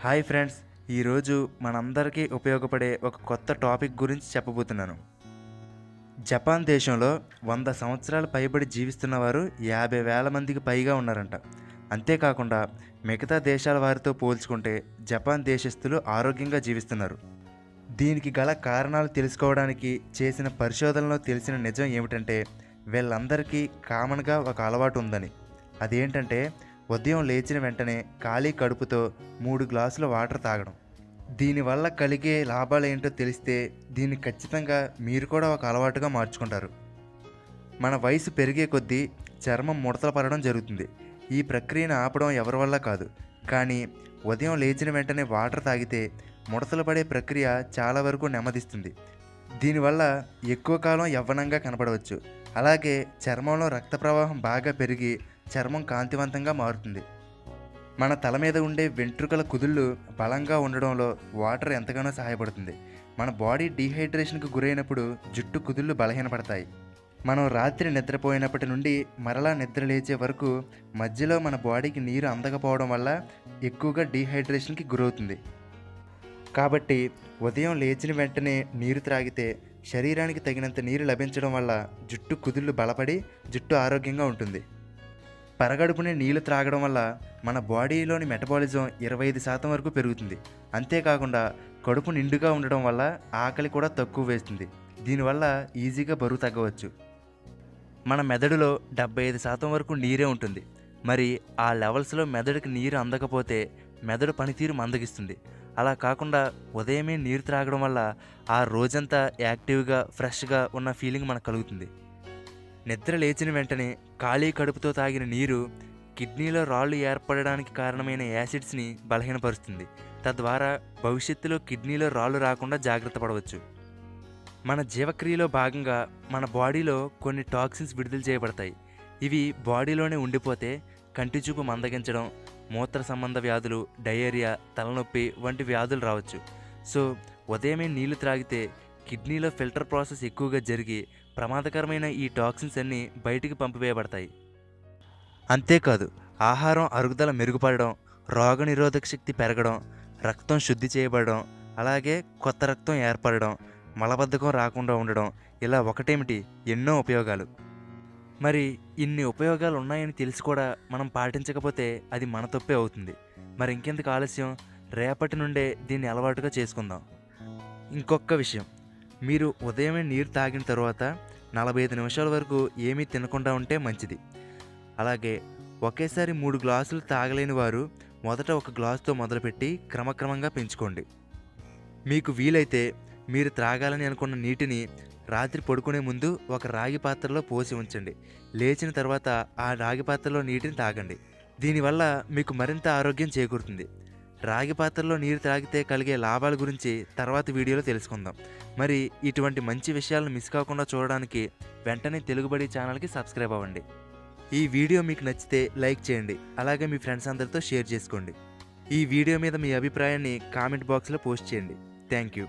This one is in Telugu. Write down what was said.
హాయ్ ఫ్రెండ్స్, ఈరోజు మనందరికీ ఉపయోగపడే ఒక కొత్త టాపిక్ గురించి చెప్పబోతున్నాను. జపాన్ దేశంలో 100 సంవత్సరాలు పైబడి జీవిస్తున్న వారు 50,000 మందికి పైగా ఉన్నారంట. అంతేకాకుండా మిగతా దేశాల వారితో పోల్చుకుంటే జపాన్ దేశస్థులు ఆరోగ్యంగా జీవిస్తున్నారు. దీనికి గల కారణాలు తెలుసుకోవడానికి చేసిన పరిశోధనలో తెలిసిన నిజం ఏమిటంటే వీళ్ళందరికీ కామన్గా ఒక అలవాటు ఉందని. అదేంటంటే ఉదయం లేచిన వెంటనే ఖాళీ కడుపుతో 3 గ్లాసుల వాటర్ తాగడం. దీనివల్ల కలిగే లాభాలు ఏంటో తెలిస్తే దీన్ని ఖచ్చితంగా మీరు కూడా ఒక అలవాటుగా మార్చుకుంటారు. మన వయసు పెరిగే కొద్దీ చర్మం ముడతలు పడడం జరుగుతుంది. ఈ ప్రక్రియను ఆపడం ఎవరి వల్ల కాదు, కానీ ఉదయం లేచిన వెంటనే వాటర్ తాగితే ముడతలు పడే ప్రక్రియ చాలా వరకు నెమ్మదిస్తుంది. దీనివల్ల ఎక్కువ కాలం యవ్వనంగా కనపడవచ్చు. అలాగే చర్మంలో రక్త ప్రవాహం బాగా పెరిగి చర్మం కాంతివంతంగా మారుతుంది. మన తల మీద ఉండే వెంట్రుకల కుదుళ్ళు బలంగా ఉండడంలో వాటర్ ఎంతగానో సహాయపడుతుంది. మన బాడీ డీహైడ్రేషన్కు గురైనప్పుడు జుట్టు కుదుళ్ళు బలహీనపడతాయి. మనం రాత్రి నిద్రపోయినప్పటి నుండి మరలా నిద్ర లేచే వరకు మధ్యలో మన బాడీకి నీరు అందకపోవడం వల్ల ఎక్కువగా డీహైడ్రేషన్కి గురవుతుంది. కాబట్టి ఉదయం లేచిన వెంటనే నీరు త్రాగితే శరీరానికి తగినంత నీరు లభించడం వల్ల జుట్టు కుదుళ్ళు బలపడి జుట్టు ఆరోగ్యంగా ఉంటుంది. పరగడుపునే నీళ్లు త్రాగడం వల్ల మన బాడీలోని మెటబాలిజం 25% వరకు పెరుగుతుంది. అంతేకాకుండా కడుపు నిండుగా ఉండడం వల్ల ఆకలి కూడా తక్కువ వేస్తుంది. దీనివల్ల ఈజీగా బరువు తగ్గవచ్చు. మన మెదడులో 75% వరకు నీరే ఉంటుంది. మరి ఆ లెవెల్స్లో మెదడుకి నీరు అందకపోతే మెదడు పనితీరు మందగిస్తుంది. అలా కాకుండా ఉదయమే నీరు త్రాగడం వల్ల ఆ రోజంతా యాక్టివ్గా ఫ్రెష్గా ఉన్న ఫీలింగ్ మనకు కలుగుతుంది. నిద్ర లేచిన వెంటనే ఖాళీ కడుపుతో తాగిన నీరు కిడ్నీలో రాళ్ళు ఏర్పడడానికి కారణమైన యాసిడ్స్ని బలహీనపరుస్తుంది. తద్వారా భవిష్యత్తులో కిడ్నీలో రాళ్ళు రాకుండా జాగ్రత్త పడవచ్చు. మన జీవక్రియలో భాగంగా మన బాడీలో కొన్ని టాక్సిన్స్ విడుదల చేయబడతాయి. ఇవి బాడీలోనే ఉండిపోతే కంటి చూపు మందగించడం, మూత్ర సంబంధ వ్యాధులు, డయేరియా, తలనొప్పి వంటి వ్యాధులు రావచ్చు. సో ఉదయమే నీళ్లు త్రాగితే కిడ్నీలో ఫిల్టర్ ప్రాసెస్ ఎక్కువగా జరిగి ప్రమాదకరమైన ఈ టాక్సిన్స్ అన్నీ బయటికి పంపివేయబడతాయి. అంతేకాదు ఆహారం అరుగుదల మెరుగుపడడం, రోగనిరోధక శక్తి పెరగడం, రక్తం శుద్ధి చేయబడడం, అలాగే కొత్త రక్తం ఏర్పడడం, మలబద్ధకం రాకుండా ఉండడం, ఇలా ఒకటేమిటి ఎన్నో ఉపయోగాలు. మరి ఇన్ని ఉపయోగాలు ఉన్నాయని తెలిసి కూడా మనం పాటించకపోతే అది మన తప్పే అవుతుంది. మరి ఇంకెందుకు ఆలస్యం, రేపటి నుండే దీన్ని అలవాటుగా చేసుకుందాం. ఇంకొక విషయం, మీరు ఉదయమే నీరు తాగిన తర్వాత 45 నిమిషాల వరకు ఏమీ తినకుండా ఉంటే మంచిది. అలాగే ఒకేసారి 3 గ్లాసులు తాగలేని వారు మొదట 1 గ్లాసుతో మొదలుపెట్టి క్రమక్రమంగా పెంచుకోండి. మీకు వీలైతే మీరు త్రాగాలని అనుకున్న నీటిని రాత్రి పడుకునే ముందు ఒక రాగి పాత్రలో పోసి ఉంచండి. లేచిన తర్వాత ఆ రాగి పాత్రలో నీటిని తాగండి. దీనివల్ల మీకు మరింత ఆరోగ్యం చేకూరుతుంది. రాగి పాత్రలో నీరు తాగితే కలిగే లాభాల గురించి తర్వాత వీడియోలో తెలుసుకుందాం. మరి ఇటువంటి మంచి విషయాలను మిస్ కాకుండా చూడడానికి వెంటనే తెలుగుబడి ఛానల్కి సబ్స్క్రైబ్ అవ్వండి. ఈ వీడియో మీకు నచ్చితే లైక్ చేయండి. అలాగే మీ ఫ్రెండ్స్ అందరితో షేర్ చేసుకోండి. ఈ వీడియో మీద మీ అభిప్రాయాన్ని కామెంట్ బాక్స్లో పోస్ట్ చేయండి. Thank you.